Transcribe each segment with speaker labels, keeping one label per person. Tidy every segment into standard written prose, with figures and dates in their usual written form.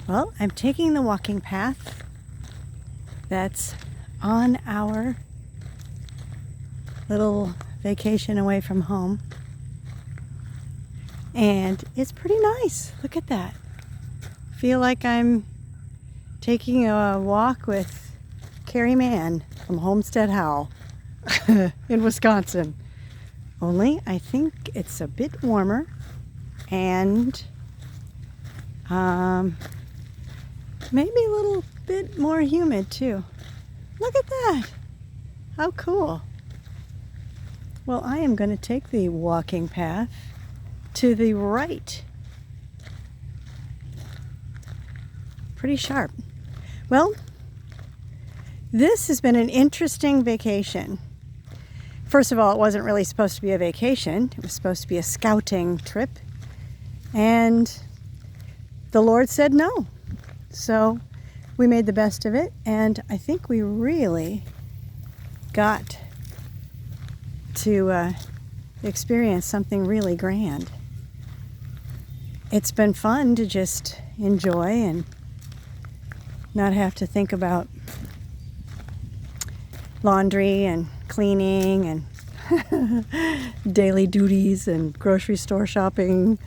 Speaker 1: Well, I'm taking the walking path that's on our little vacation away from home. And it's pretty nice. Look at that. Feel like I'm taking a walk with Carrie Mann from Homestead Howell in Wisconsin. Only I think it's a bit warmer and maybe a little bit more humid too. Look at that. How cool. Well, I am going to take the walking path to the right. Pretty sharp. Well, this has been an interesting vacation. First of all, it wasn't really supposed to be a vacation. It was supposed to be a scouting trip. And the Lord said no. So we made the best of it. And I think we really got to experience something really grand. It's been fun to just enjoy and not have to think about laundry and cleaning and daily duties and grocery store shopping,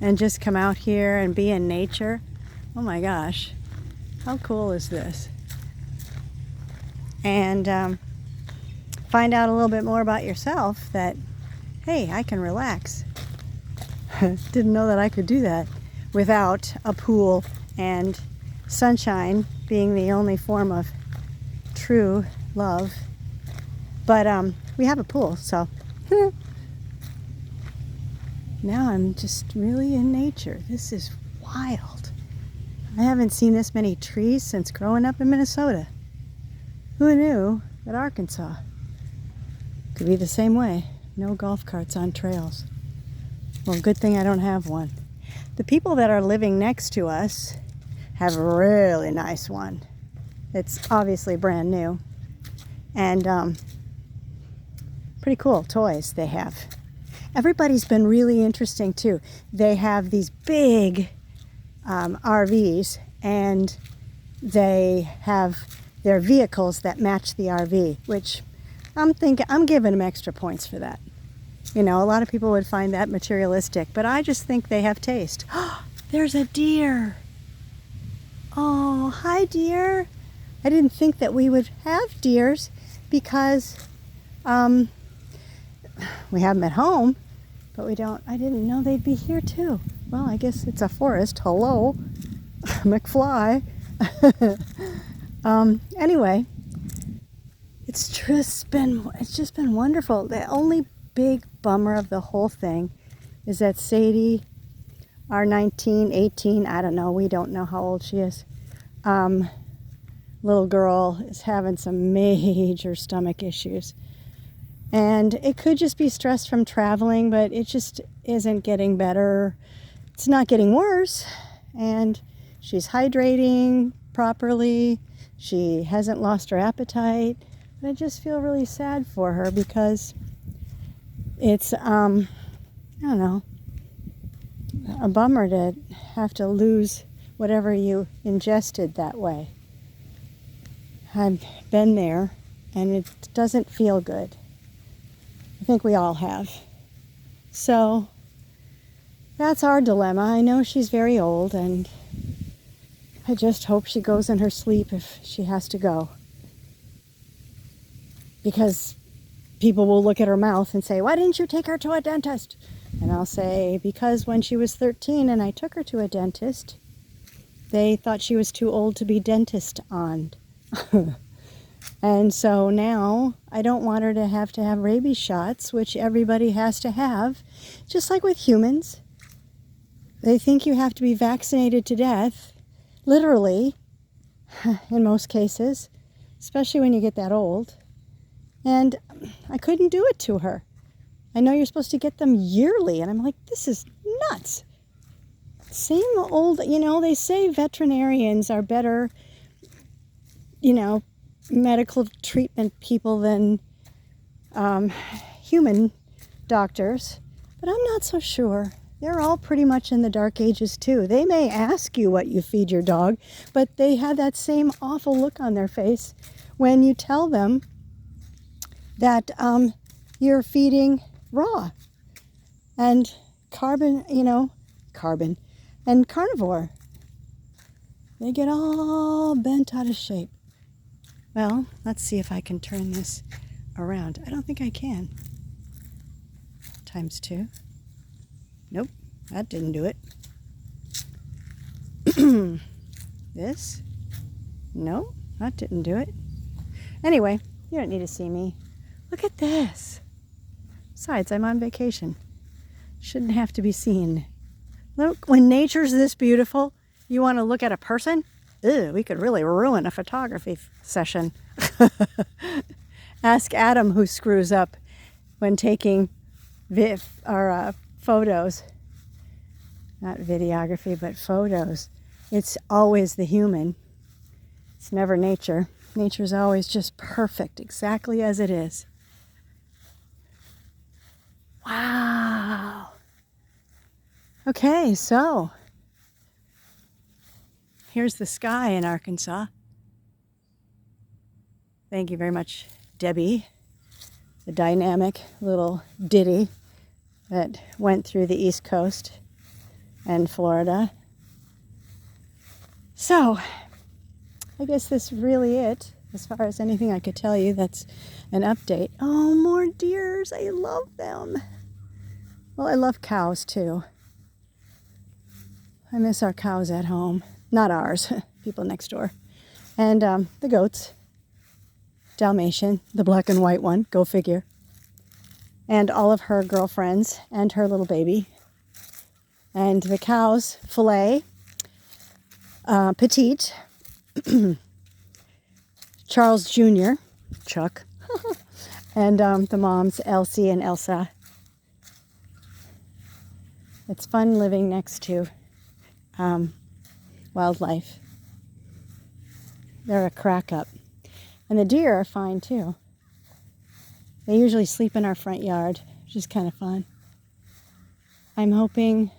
Speaker 1: and just come out here and be in nature. Oh my gosh, how cool is this? And find out a little bit more about yourself, that hey, I can relax. Didn't know that I could do that without a pool and sunshine being the only form of true love. But we have a pool, so now I'm just really in nature. This is wild. I haven't seen this many trees since growing up in Minnesota. Who knew that Arkansas could be the same way? No golf carts on trails. Well, good thing I don't have one. The people that are living next to us have a really nice one. It's obviously brand new. And pretty cool toys they have. Everybody's been really interesting too. They have these big RVs, and they have their vehicles that match the RV, which I'm giving them extra points for that. You know, a lot of people would find that materialistic, but I just think they have taste. There's a deer. Oh, hi deer. I didn't think that we would have deers because we have them at home, but I didn't know they'd be here too. Well, I guess it's a forest. Hello, McFly. Anyway, it's just been wonderful. The only big bummer of the whole thing is that Sadie, our 19, 18, I don't know, we don't know how old she is, little girl is having some major stomach issues. And it could just be stress from traveling, but it just isn't getting better. It's not getting worse. And she's hydrating properly. She hasn't lost her appetite. But I just feel really sad for her because it's, I don't know, a bummer to have to lose whatever you ingested that way. I've been there, and it doesn't feel good. I think we all have. So that's our dilemma. I know she's very old, and I just hope she goes in her sleep if she has to go. Because people will look at her mouth and say, "Why didn't you take her to a dentist?" And I'll say, because when she was 13 and I took her to a dentist, they thought she was too old to be dentist on. And so now I don't want her to have rabies shots, which everybody has to have, just like with humans. They think you have to be vaccinated to death, literally, in most cases, especially when you get that old. And I couldn't do it to her. I know you're supposed to get them yearly, and I'm like, this is nuts. Same old, they say veterinarians are better, medical treatment people than human doctors, but I'm not so sure. they're all pretty much in the dark ages too. They may ask you what you feed your dog, but they have that same awful look on their face when you tell them that you're feeding raw and carbon and carnivore. They get all bent out of shape. Well, let's see if I can turn this around. I don't think I can. ×2. Nope, that didn't do it. This? No, that didn't do it. Anyway, you don't need to see me. Look at this. Besides, I'm on vacation. Shouldn't have to be seen. Look, when nature's this beautiful, you want to look at a person? Ew, we could really ruin a photography session. Ask Adam who screws up when taking photos. Not videography, but photos. It's always the human. It's never nature. Nature's always just perfect, exactly as it is. Wow. Okay, so here's the sky in Arkansas. Thank you very much, Debbie, the dynamic little ditty that went through the East Coast and Florida. So, I guess this is really it as far as anything I could tell you that's an update. Oh, more deers. I love them. Well, I love cows too. I miss our cows at home. Not ours, people next door. And the goats. Dalmatian, the black and white one, go figure. And all of her girlfriends and her little baby. And the cows, Filet, Petite, Charles Jr., Chuck, and the moms, Elsie and Elsa. It's fun living next to wildlife. They're a crack up. And the deer are fine too. They usually sleep in our front yard, which is kind of fun. I'm hoping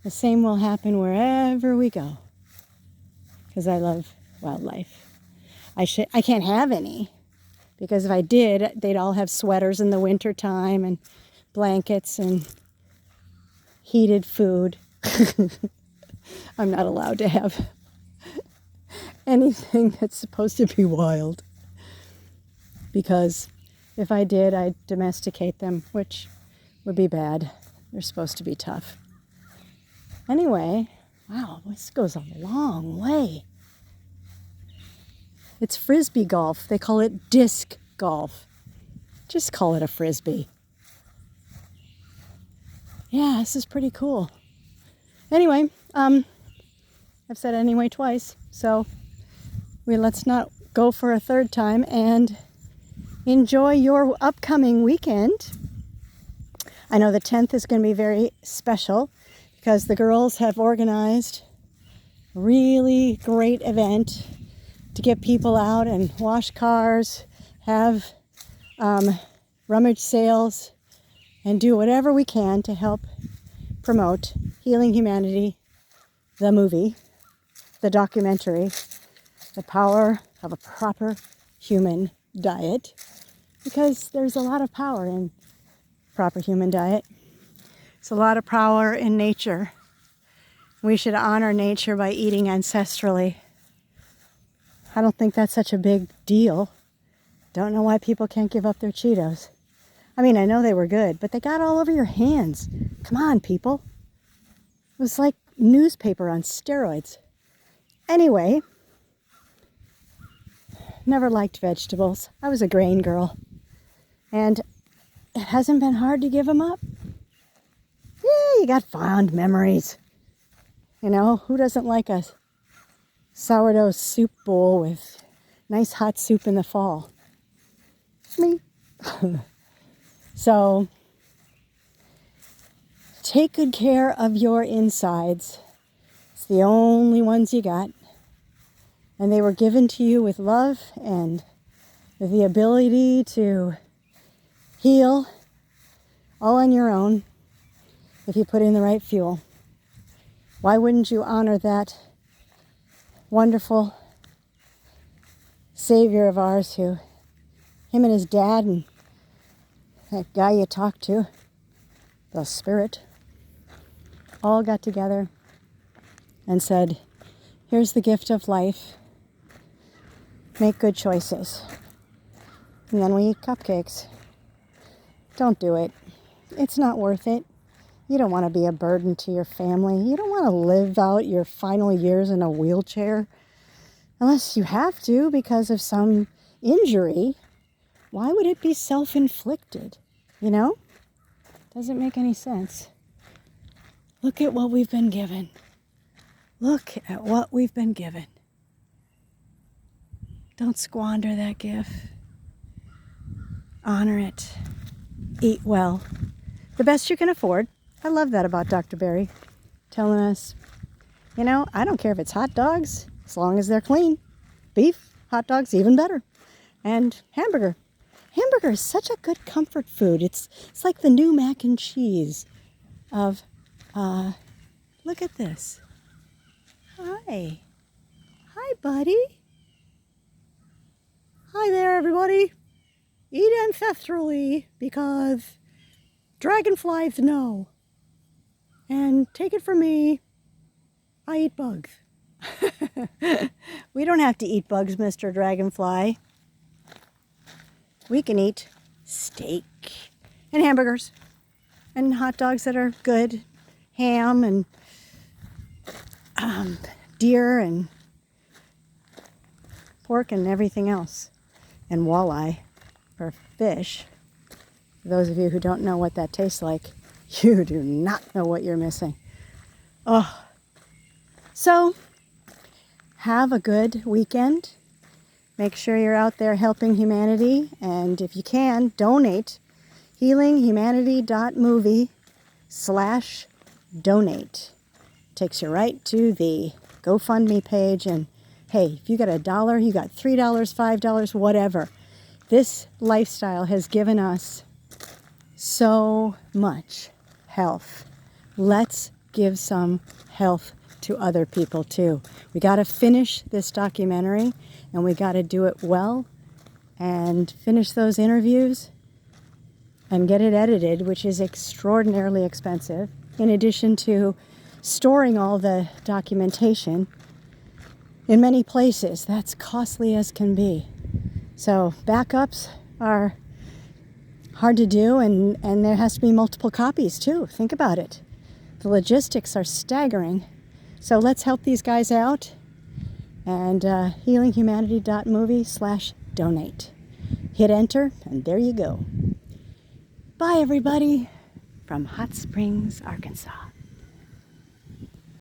Speaker 1: the same will happen wherever we go, because I love wildlife. I can't have any, because if I did, they'd all have sweaters in the winter time and blankets and heated food. I'm not allowed to have anything that's supposed to be wild, because if I did, I'd domesticate them, which would be bad. They're supposed to be tough. Anyway, wow, this goes a long way. It's frisbee golf. They call it disc golf. Just call it a frisbee. Yeah, this is pretty cool. Anyway, I've said anyway twice, so let's not go for a third time, and enjoy your upcoming weekend. I know the 10th is going to be very special because the girls have organized a really great event to get people out and wash cars, have rummage sales, and do whatever we can to help promote Healing Humanity, the movie, the documentary, the power of a proper human diet, because there's a lot of power in proper human diet. There's a lot of power in nature. We should honor nature by eating ancestrally. I don't think that's such a big deal. Don't know why people can't give up their Cheetos. I mean, I know they were good, but they got all over your hands. Come on, people. It was like newspaper on steroids. Anyway, never liked vegetables. I was a grain girl. And it hasn't been hard to give them up. Yeah, you got fond memories. You know, who doesn't like a sourdough soup bowl with nice hot soup in the fall? Me. So, take good care of your insides. It's the only ones you got. And they were given to you with love and with the ability to heal all on your own. if you put in the right fuel. Why wouldn't you honor that wonderful Savior of ours who, him and his dad and that guy you talked to, the Spirit, all got together and said, here's the gift of life. Make good choices. And then we eat cupcakes. Don't do it. It's not worth it. You don't want to be a burden to your family. You don't want to live out your final years in a wheelchair. Unless you have to because of some injury. Why would it be self-inflicted? You know? Doesn't make any sense. Look at what we've been given. Look at what we've been given. Don't squander that gift. Honor it. Eat well. The best you can afford. I love that about Dr. Berry. Telling us, you know, I don't care if it's hot dogs, as long as they're clean. Beef, hot dogs, even better. And hamburger. Hamburger is such a good comfort food. It's like the new mac and cheese of, look at this. Hi. Hi, buddy. Hi there, everybody. Eat ancestrally because dragonflies know. And take it from me, I eat bugs. We don't have to eat bugs, Mr. Dragonfly. We can eat steak and hamburgers and hot dogs that are good, ham and deer and pork and everything else. And walleye, or fish. For those of you who don't know what that tastes like, you do not know what you're missing. Oh. So, have a good weekend. Make sure you're out there helping humanity. And if you can, donate. healinghumanity.movie/donate. Takes you right to the GoFundMe page. And hey, if you got $1, you got $3, $5, whatever. This lifestyle has given us so much health. Let's give some health to other people too. We got to finish this documentary and we got to do it well and finish those interviews and get it edited, which is extraordinarily expensive, in addition to storing all the documentation in many places. That's costly as can be. So backups are hard to do, and there has to be multiple copies too. Think about it. The logistics are staggering. So let's help these guys out. And healinghumanity.movie/donate. Hit enter, and there you go. Bye, everybody, from Hot Springs, Arkansas.